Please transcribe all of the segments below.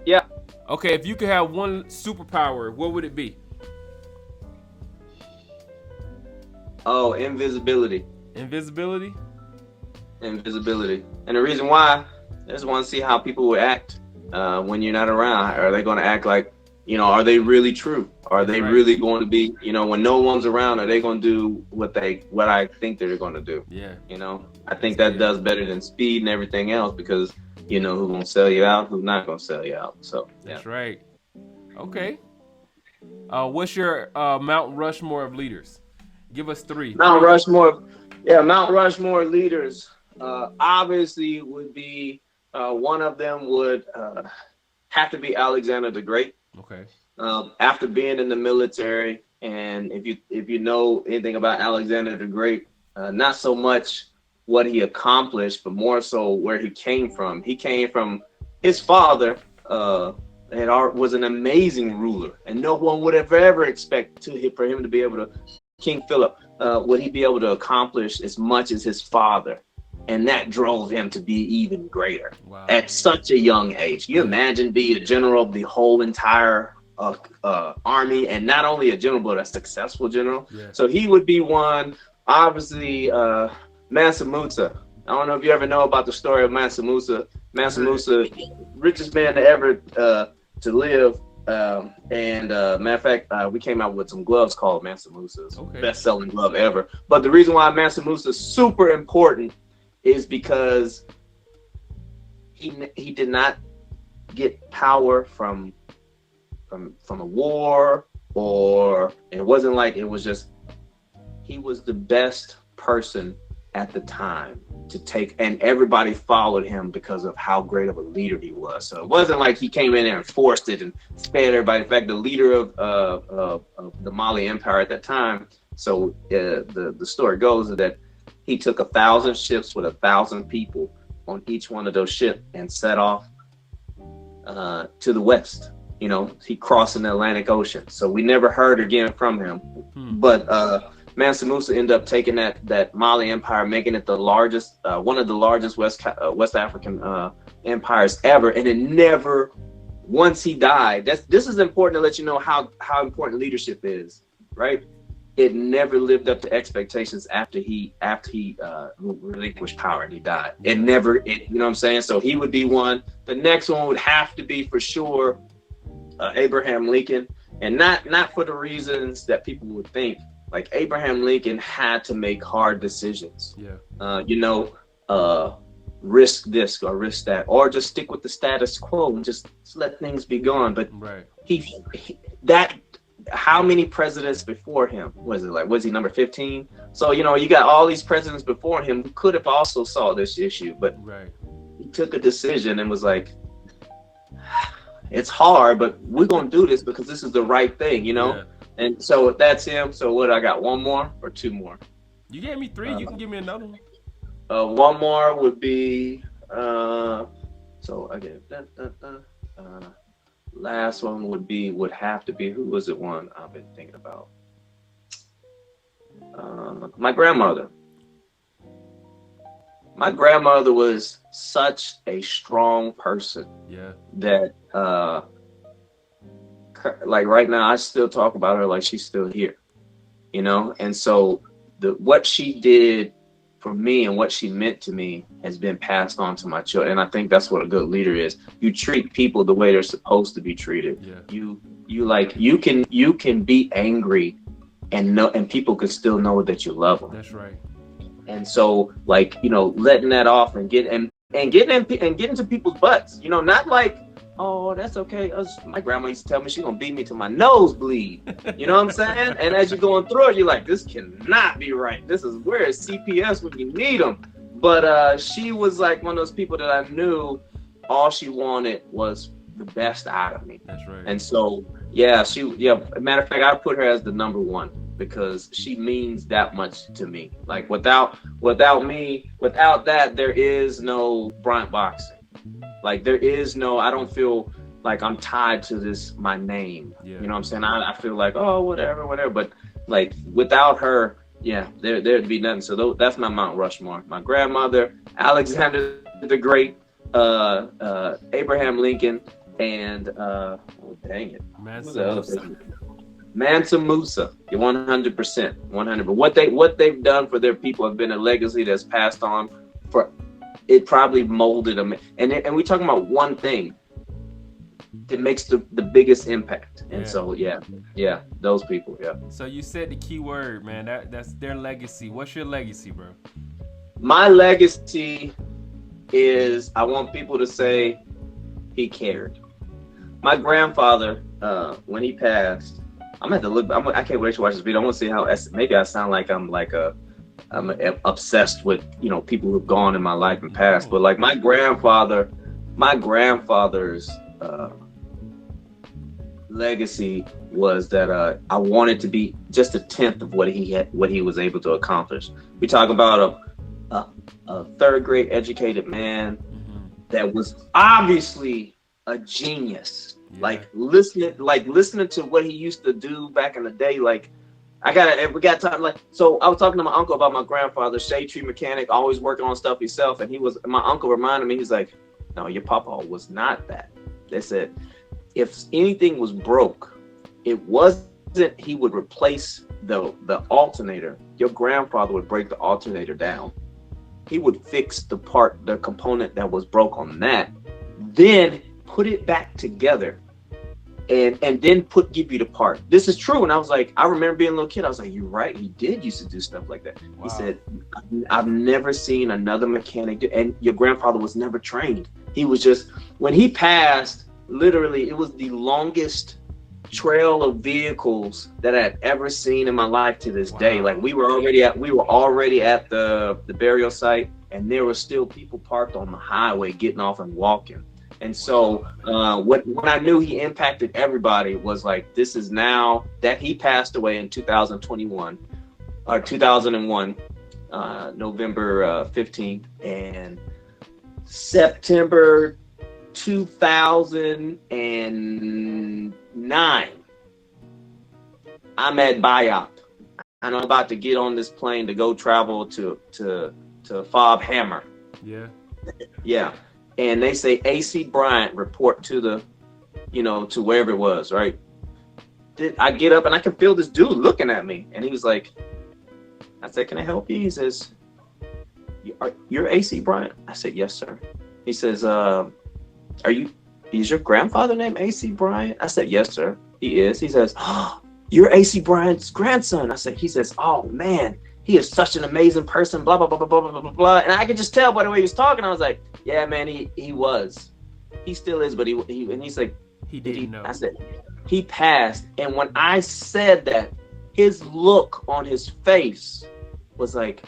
Yeah. Okay, if you could have one superpower, what would it be? Oh, invisibility. Invisibility? Invisibility. And the reason why, I just want to see how people would act when you're not around. Are they going to act like, are they really true? Are That's they right. really going to be, when no one's around, are they going to do what I think they're going to do? Yeah. I think that does better than speed and everything else because who's going to sell you out, who's not going to sell you out. So, yeah. That's right. Okay. What's your Mount Rushmore of leaders? Give us three. Mount Three. Rushmore. Yeah, Mount Rushmore leaders obviously would be one of them would have to be Alexander the Great. Okay. After being in the military, and if you know anything about Alexander the Great, not so much what he accomplished, but more so where he came from. He came from his father. Was an amazing ruler, and no one would have ever expected for him to be able to. King Philip, would he be able to accomplish as much as his father? And that drove him to be even greater at such a young age. You imagine being a general of the whole entire army, and not only a general, but a successful general. Yeah. So he would be one. Obviously, Mansa Musa. I don't know if you ever know about the story of Mansa Musa. Mansa Musa, richest man to ever to live. Matter of fact, we came out with some gloves called Mansa Musa's best-selling glove ever. But the reason why Mansa Musa is super important is because he did not get power from a war, or it wasn't like it was just he was the best person at the time to take, and everybody followed him because of how great of a leader he was. So it wasn't like he came in there and forced it and spared everybody. In fact, the leader of the Mali Empire at that time, so the story goes that he took 1,000 ships with 1,000 people on each one of those ships and set off to the west. He crossed the Atlantic Ocean. So we never heard again from him. But Mansa Musa ended up taking that Mali Empire, making it the largest, one of the largest West African empires ever. And it never, once he died, this is important to let you know how important leadership is, right? It never lived up to expectations after he relinquished power and he died. You know what I'm saying? So he would be one. The next one would have to be for sure Abraham Lincoln, and not for the reasons that people would think. Like Abraham Lincoln had to make hard decisions. Risk this or risk that, or just stick with the status quo and just let things be gone. But how many presidents before him was he number 15? So you got all these presidents before him who could have also saw this issue, but he took a decision and was like, it's hard, but we're gonna do this because this is the right thing, And so that's him. So what, I got one more or two more? You gave me three. You can give me another one. One more would be so I get last one would have to be, who was it one I've been thinking about? My grandmother. My grandmother was such a strong person. Yeah. That like right now, I still talk about her like she's still here, And so what she did for me and what she meant to me has been passed on to my children. And I think that's what a good leader is. You treat people the way they're supposed to be treated. Yeah. You can be angry and people can still know that you love them. That's right. And so letting that off and getting into people's butts, not like, oh, that's okay. My grandma used to tell me she's gonna beat me till my nose bleed. You know what I'm saying? And as you're going through it, you're like, this cannot be right. Where is CPS when you need them? But she was like one of those people that I knew all she wanted was the best out of me. That's right. And so matter of fact, I put her as the number one because she means that much to me. Like without that, there is no Bryant Boxing. Like there is no, I don't feel like I'm tied to my name. Yeah. You know what I'm saying? I feel like, oh, whatever. But like without her, there'd be nothing. So that's my Mount Rushmore. My grandmother, Alexander the Great, Abraham Lincoln, and dang it, who's the other Mansa. person? Mansa Musa. You're 100%, 100. But what they've done for their people have been a legacy that's passed on for. It probably molded them, and we're talking about one thing that makes the biggest impact. And so yeah, those people. Yeah. So you said the key word, man. That's their legacy. What's your legacy, bro? My legacy is I want people to say he cared. My grandfather, when he passed, I'm gonna have to look. I can't wait to watch this video. I want to see how. Maybe I sound like I'm obsessed with people who've gone in my life and past. But like my grandfather's legacy was that I wanted to be just a tenth of what he was able to accomplish. We talk about a third grade educated man that was obviously a genius. Yeah. Like listening to what he used to do back in the day. Like we got time. Like, so I was talking to my uncle about my grandfather, shade tree mechanic, always working on stuff himself. And my uncle reminded me, he's like, no, your papa was not that. They said, if anything was broke, it wasn't he would replace the alternator. Your grandfather would break the alternator down. He would fix the component that was broke on that, then put it back together, and then give you the part. This is true. And I was like, I remember being a little kid. I was like, you're right. He did used to do stuff like that. Wow. He said, I've never seen another mechanic do, and your grandfather was never trained. He was just, when he passed, literally, it was the longest trail of vehicles that I'd ever seen in my life to this day. Like we were already at the burial site, and there were still people parked on the highway getting off and walking. And so when I knew he impacted everybody was like, this is now that he passed away in 2021 or 2001, November 15th, and September 2009, I'm at Biop, and I'm about to get on this plane to go travel to Fob Hammer. Yeah. And they say AC Bryant report to the, to wherever it was, right? I get up and I can feel this dude looking at me, and he was like, I said, can I help you? He says, you're AC Bryant? I said, yes, sir. He says, is your grandfather named AC Bryant? I said, yes, sir, he is. He says, oh, you're AC Bryant's grandson. He says, oh man, he is such an amazing person, blah, blah, blah, blah, blah, blah, blah, blah. And I could just tell by the way he was talking. I was like, yeah, man, he was. He still is, but and he's like, he didn't know. I said, he passed. And when I said that, his look on his face was like,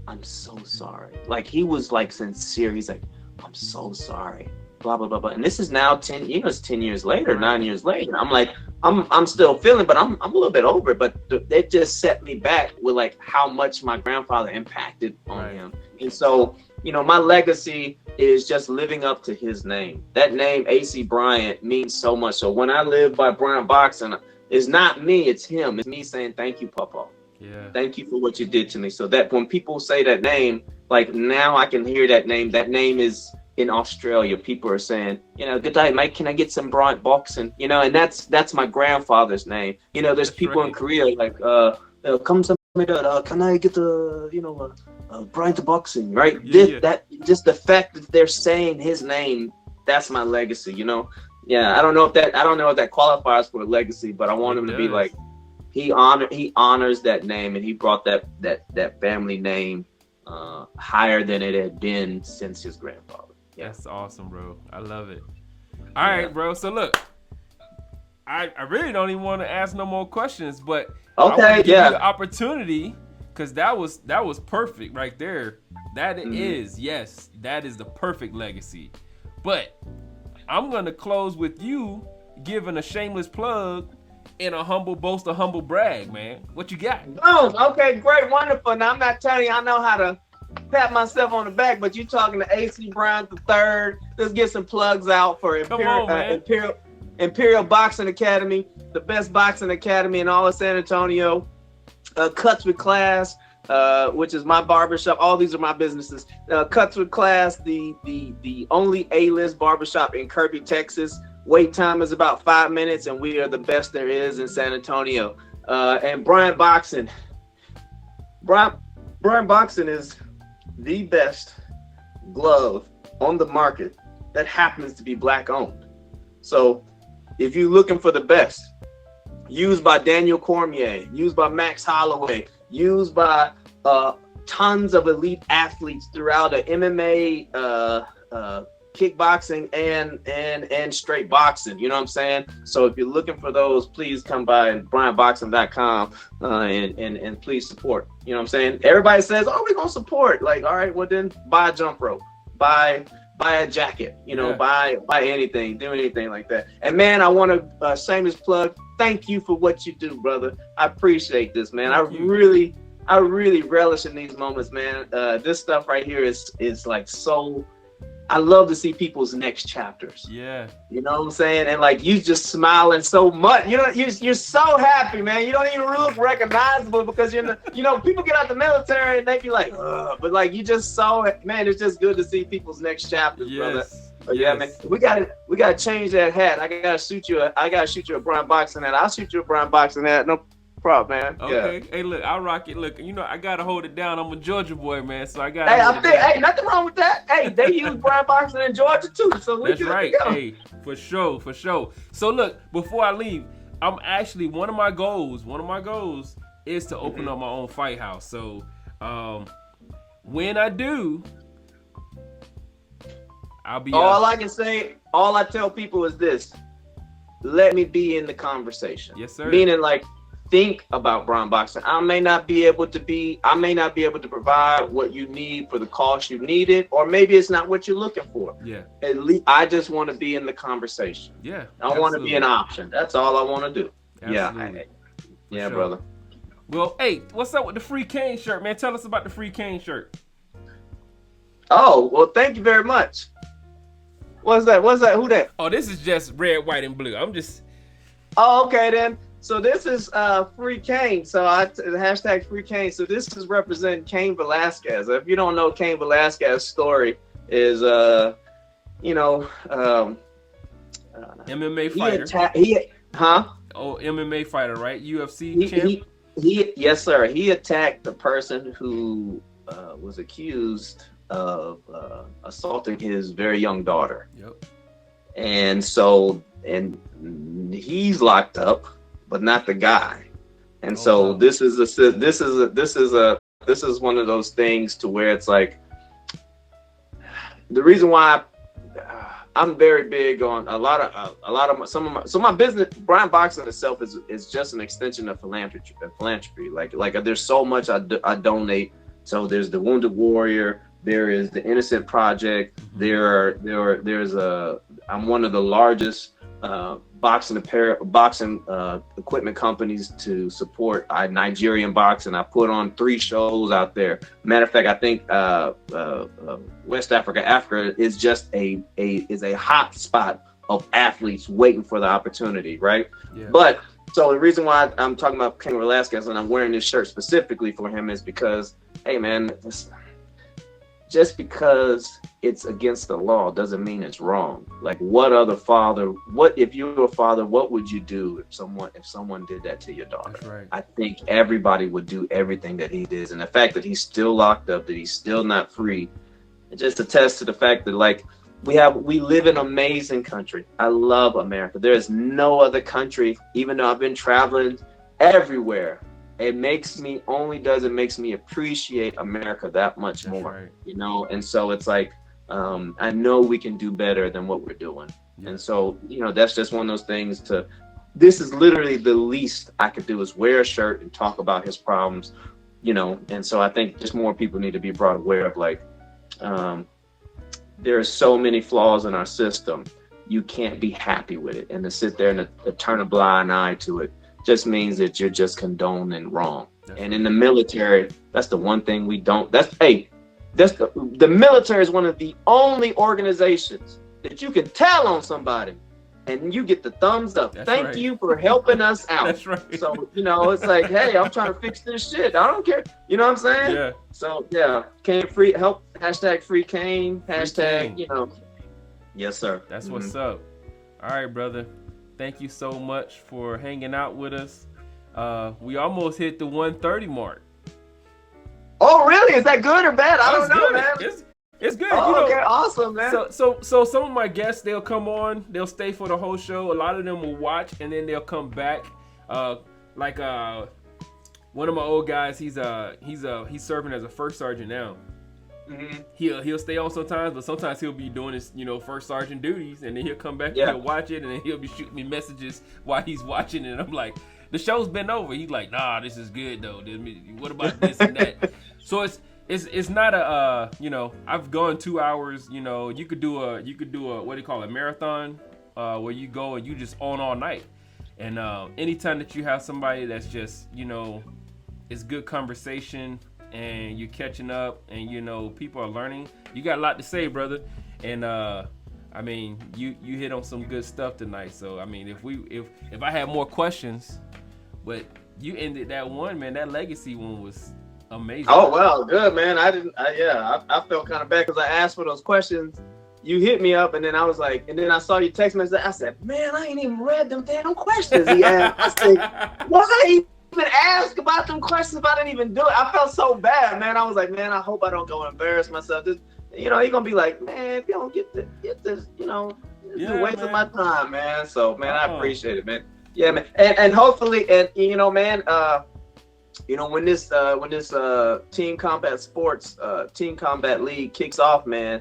I'm so sorry. Like, he was like sincere. He's like, I'm so sorry. Blah, blah, blah, blah. And this is now 10 years later, 9 years later. I'm like, I'm still feeling, but I'm a little bit over it. But it just set me back with like how much my grandfather impacted on him. And so, my legacy is just living up to his name. That name, AC Bryant, means so much. So when I live by Bryant Boxing, it's not me, it's him. It's me saying, thank you, Papa. Yeah. Thank you for what you did to me. So that when people say that name, like now I can hear that name. That name is in Australia. People are saying, good day, mate. Can I get some Bryant Boxing? And that's my grandfather's name. There's that's people in Korea like, come to me, can I get the, Bryant Boxing, right? That just the fact that they're saying his name, that's my legacy. Yeah, I don't know if that qualifies for a legacy, but I want him to be like, he honors that name, and he brought that family name higher than it had been since his grandfather. Yeah. That's awesome, bro. I love it. All right, bro. So look, I really don't even want to ask no more questions, but I want to give you the opportunity, because that was perfect right there. That is the perfect legacy. But I'm gonna close with you giving a shameless plug and a humble boast, a humble brag, man. What you got? Oh, okay, great, wonderful. Now I'm not telling you I know how to pat myself on the back, but you talking to AC Bryant III. Let's get some plugs out for Imperial Boxing Academy, the best boxing academy in all of San Antonio. Cuts with class, which is my barbershop. All these are my businesses. Cuts with Class, the only A-list barbershop in Kirby, Texas. Wait time is about 5 minutes, and we are the best there is in San Antonio. And Bryant Boxing. Bryant Boxing is the best glove on the market that happens to be Black owned. So if you're looking for the best, used by Daniel Cormier, used by Max Holloway, used by tons of elite athletes throughout the MMA, kickboxing, and straight boxing. You know what I'm saying? So if you're looking for those, please come by BryantBoxing.com and please support. You know what I'm saying? Everybody says, "Oh, we're gonna support." Like, all right, well then buy a jump rope, buy a jacket, you know, buy anything, do anything like that. And man, I want to shameless plug. Thank you for what you do, brother. I appreciate this, man. I really relish in these moments, man. This stuff right here is like so. I love to see people's next chapters. Yeah. You know what I'm saying? And like you just smiling so much. You know, you're so happy, man. You don't even look recognizable because people get out the military and they be like, ugh. But like you just saw it, man. It's just good to see people's next chapters, brother. But yeah, man. We gotta change that hat. I gotta shoot you a Bryant Boxing hat. I'll shoot you a Bryant Boxing hat. No problem, man. Okay. Yeah. Hey, look, I'll rock it. Look, I gotta hold it down. I'm a Georgia boy, man, so I gotta. Hey, nothing wrong with that. Hey, they use Bryant Boxing in Georgia too, so we that's right. Hey, for sure. So look, before I leave, I'm actually one of my goals is to open up my own fight house. So, when I do, I'll be. All I tell people is this: let me be in the conversation. Yes, sir. Meaning, like, think about Bryant Boxing. I may not be able to provide what you need for the cost you need it, or maybe it's not what you're looking for. Yeah. At least I just want to be in the conversation. Yeah. I want to be an option. That's all I want to do. Absolutely. Yeah, brother. Well, hey, what's up with the Free Kane shirt, man? Tell us about the Free Kane shirt. Oh, well, thank you very much. What's that? Who that? Oh, this is just red, white, and blue. Oh, okay then. So this is Free Kane. So hashtag Free Kane. So this is representing Cain Velasquez. If you don't know, Cain Velasquez's story is MMA fighter. MMA fighter, right? UFC champ. Yes, sir. He attacked the person who was accused of assaulting his very young daughter. Yep. And so he's locked up, but not the guy. And so wow. This is one of those things to where it's like the reason why I'm very big on my business. Bryant Boxing itself is just an extension of philanthropy. Like there's so much I donate. So there's the Wounded Warrior. There is the Innocent Project. I'm one of the largest boxing equipment companies to support Nigerian boxing. I put on 3 shows out there. Matter of fact, I think West Africa is just a hot spot of athletes waiting for the opportunity, right? Yeah. But so the reason why I'm talking about Cain Velasquez and I'm wearing this shirt specifically for him is because, hey man, just because it's against the law doesn't mean it's wrong. Like what if you were a father, what would you do if someone did that to your daughter? That's right. I think everybody would do everything that he did. And the fact that he's still locked up, that he's still not free, it just attests to the fact that like we live in an amazing country. I love America. There is no other country, even though I've been traveling everywhere, it makes me appreciate America that much more, right. And so it's like, I know we can do better than what we're doing. Yeah. And so, that's just one of those things this is literally the least I could do is wear a shirt and talk about his problems, and so I think just more people need to be brought aware of like, there are so many flaws in our system. You can't be happy with it. And to sit there and to turn a blind eye to it just means that you're just condoning wrong. That's and in the military, that's the one thing we don't. The military is one of the only organizations that you can tell on somebody and you get the thumbs up. That's Thank right. you for helping us out. That's right. So, it's like, hey, I'm trying to fix this shit. I don't care. You know what I'm saying? Yeah. So, yeah, Kane free, help, hashtag free Kane, hashtag, Kane. Yes, sir. That's what's up. All right, brother. Thank you so much for hanging out with us. We almost hit the 130 mark. Oh, really? Is that good or bad? I don't know, good. man. It's good. Oh, okay, awesome, man. So some of my guests, they'll come on, they'll stay for the whole show. A lot of them will watch, and then they'll come back. Like one of my old guys, he's serving as a first sergeant now. Mm-hmm. He'll stay on sometimes, but sometimes he'll be doing his first sergeant duties, and then he'll come back and he'll watch it, and then he'll be shooting me messages while he's watching it. And I'm like, the show's been over. He's like, nah, this is good though. What about this and that? So it's not a I've gone 2 hours. You could do a what do you call it, marathon, where you go and you just on all night. And anytime that you have somebody that's just it's good conversation and you're catching up and people are learning, you got a lot to say, brother. And I mean, you hit on some good stuff tonight. So I mean, if I had more questions, but you ended that one, man. That legacy one was amazing. Oh well, good, man. I felt kind of bad because I asked for those questions. You hit me up, and then I was like, and then I saw your text message. I said, man, I ain't even read them damn questions he asked. I said, why even ask about them questions if I didn't even do it? I felt so bad, man. I was like, man, I hope I don't go embarrass myself. This, you're gonna be like, man, if you don't get this, this is a waste of my time, man. So, man, I appreciate it, man. Yeah, man, and hopefully, and man, when this Team Combat Sports Team Combat League kicks off, man,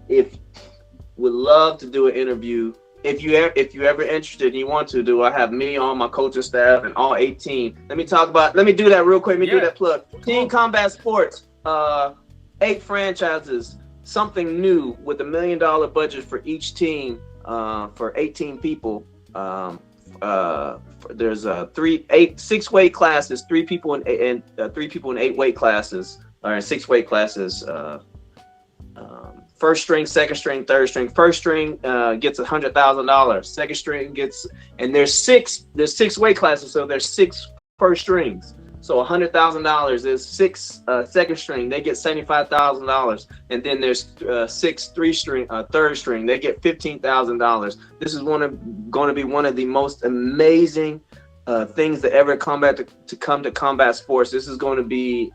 would love to do an interview. If you ever interested and you want to do, I have me on my coaching staff and all 18. Let me do that real quick. Let me do that plug. Team Combat Sports, 8 franchises, something new with $1 million budget for each team, for 18 people. There's 6 weight classes, 3 people in 8 weight classes, or in 6 weight classes. First string, second string, third string. First string gets $100,000. Second string gets, and there's 6 weight classes, so there's 6 first strings. So $100,000 is 6 second string, they get $75,000, and then there's 6 third string, they get $15,000. This is going to be one of the most amazing things that ever come to combat sports. This is going to be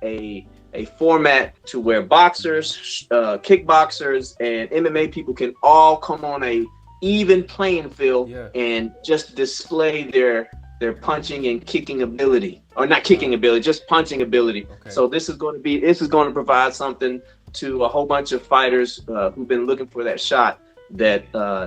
a format to where boxers, kickboxers, and MMA people can all come on a even playing field and just display their punching and kicking ability, or not kicking ability, just punching ability. Okay. So this is going to provide something to a whole bunch of fighters who've been looking for that shot that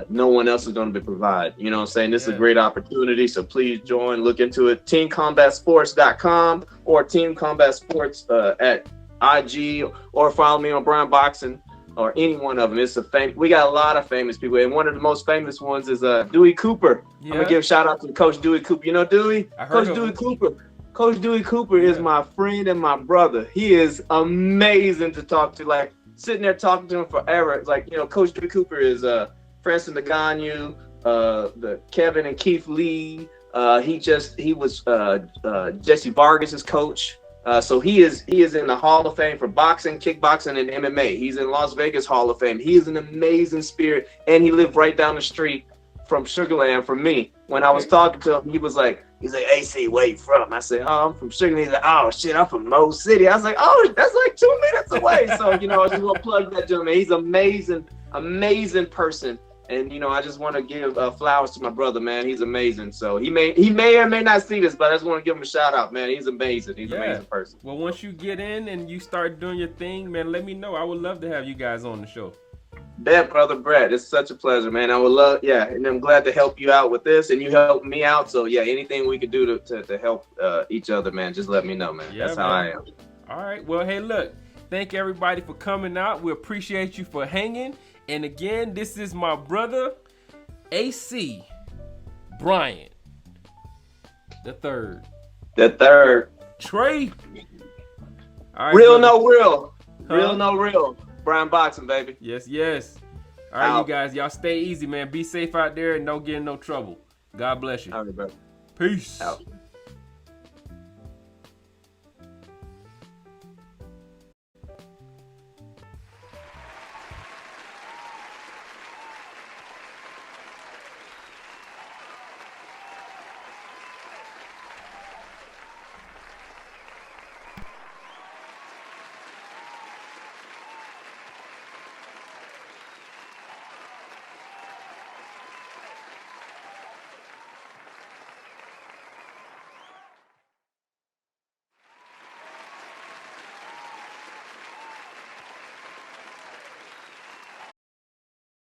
no one else is going to be provided. You know what I'm saying? This is a great opportunity. So please join, look into it. TeamCombatSports.com or Team Combat Sports at IG, or follow me on Bryant Boxing, or any one of them. We got a lot of famous people, and one of the most famous ones is Dewey Cooper. I'm gonna give a shout out to Coach Dewey Cooper. You know Dewey? Coach Dewey Cooper. Coach Dewey Cooper is my friend and my brother. He is amazing to talk to. Like, sitting there talking to him forever. It's like, Coach Dewey Cooper is Francis Ngannou, the Kevin and Keith Lee. He was Jesse Vargas's coach. So he is in the Hall of Fame for boxing, kickboxing, and MMA. He's in Las Vegas Hall of Fame. He is an amazing spirit, and he lived right down the street from Sugarland from me. When I was talking to him, he's like, AC, where you from? I said, oh, I'm from Sugarland. He's like, oh shit, I'm from Mo City. I was like, oh, that's like 2 minutes away. So I just want to plug that gentleman. He's an amazing person. And I just want to give flowers to my brother, man. He's amazing. So he may or may not see this, but I just want to give him a shout out, man. He's amazing. He's an amazing person. Well, once you get in and you start doing your thing, man, let me know. I would love to have you guys on the show. Bet, brother Brett. It's such a pleasure, man. I would love, and I'm glad to help you out with this, and you help me out. So anything we could do to help each other, man, just let me know, man. That's how I am. All right. Well, hey, look, thank everybody for coming out. We appreciate you for hanging. And again, this is my brother, AC Bryant III. The third. Trey. All right, real, brother. No real. Huh? Real, no real. Bryant Boxing, baby. Yes. All right, you guys, y'all stay easy, man. Be safe out there and don't get in no trouble. God bless you. All right, bro. Peace. Out.